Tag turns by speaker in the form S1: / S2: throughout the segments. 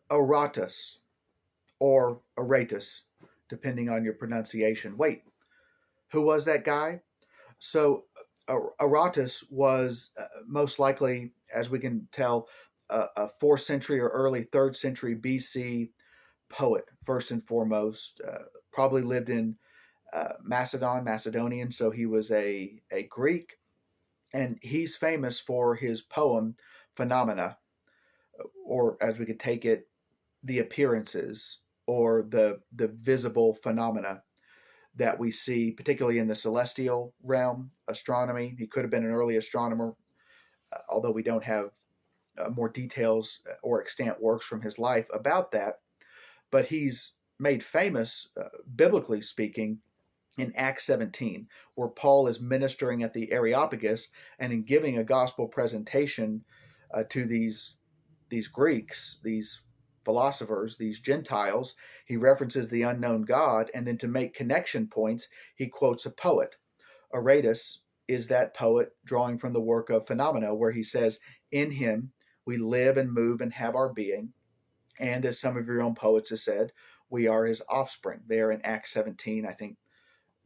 S1: Aratus or Aratus, depending on your pronunciation. Wait, who was that guy? So Aratus was most likely, as we can tell, a 4th century or early 3rd century BC poet, first and foremost. Probably lived in Macedonian, so he was a Greek. And he's famous for his poem Phaenomena, or as we could take it, the appearances or the visible phenomena that we see, particularly in the celestial realm, astronomy. He could have been an early astronomer, although we don't have more details or extant works from his life about that. But he's made famous, biblically speaking, in Acts 17, where Paul is ministering at the Areopagus and in giving a gospel presentation to these Greeks, these philosophers, these Gentiles. He references the unknown God, and then to make connection points, he quotes a poet. Aratus is that poet drawing from the work of Phaenomena, where he says, in him we live and move and have our being. And as some of your own poets have said, we are his offspring. There in Acts 17, I think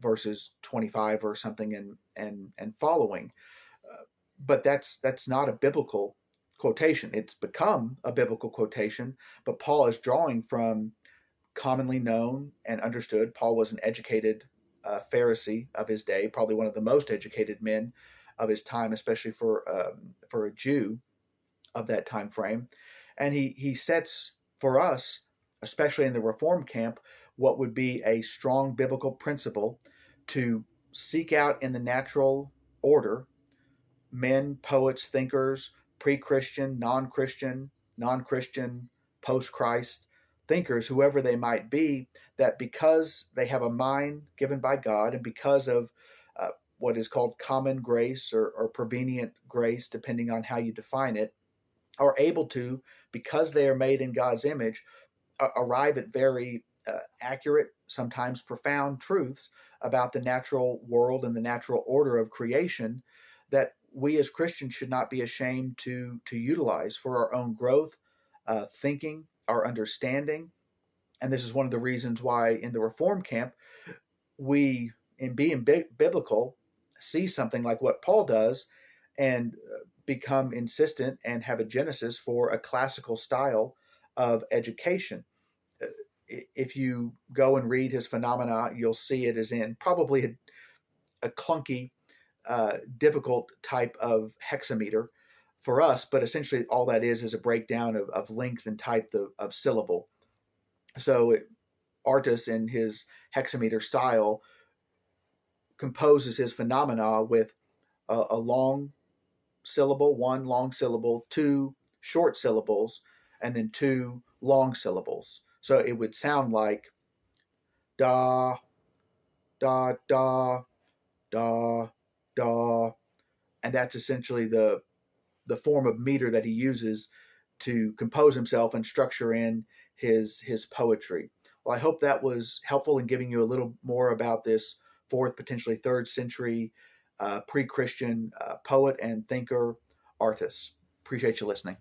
S1: verses 25 or something and following. But that's not a biblical quotation. It's become a biblical quotation, but Paul is drawing from commonly known and understood. Paul was an educated Pharisee of his day, probably one of the most educated men of his time, especially for a Jew of that time frame. And he sets for us, especially in the Reform camp, what would be a strong biblical principle to seek out in the natural order men, poets, thinkers, pre-Christian, non-Christian, post-Christ thinkers, whoever they might be, that because they have a mind given by God and because of what is called common grace or prevenient grace, depending on how you define it, are able to, because they are made in God's image, arrive at very accurate, sometimes profound truths about the natural world and the natural order of creation that we as Christians should not be ashamed to utilize for our own growth, thinking, our understanding. And this is one of the reasons why in the Reform camp, we, in being biblical, see something like what Paul does and become insistent and have a genesis for a classical style of education. If you go and read his Phaenomena, you'll see it is in probably a clunky, difficult type of hexameter for us, but essentially all that is a breakdown of length and type of syllable. So Aratus, in his hexameter style, composes his phenomena with a long syllable, one long syllable, two short syllables, and then two long syllables. So it would sound like da, da, da, da, da, and that's essentially the form of meter that he uses to compose himself and structure in his poetry. Well, I hope that was helpful in giving you a little more about this 4th, potentially 3rd century pre-Christian poet and thinker, Aratus. Appreciate you listening.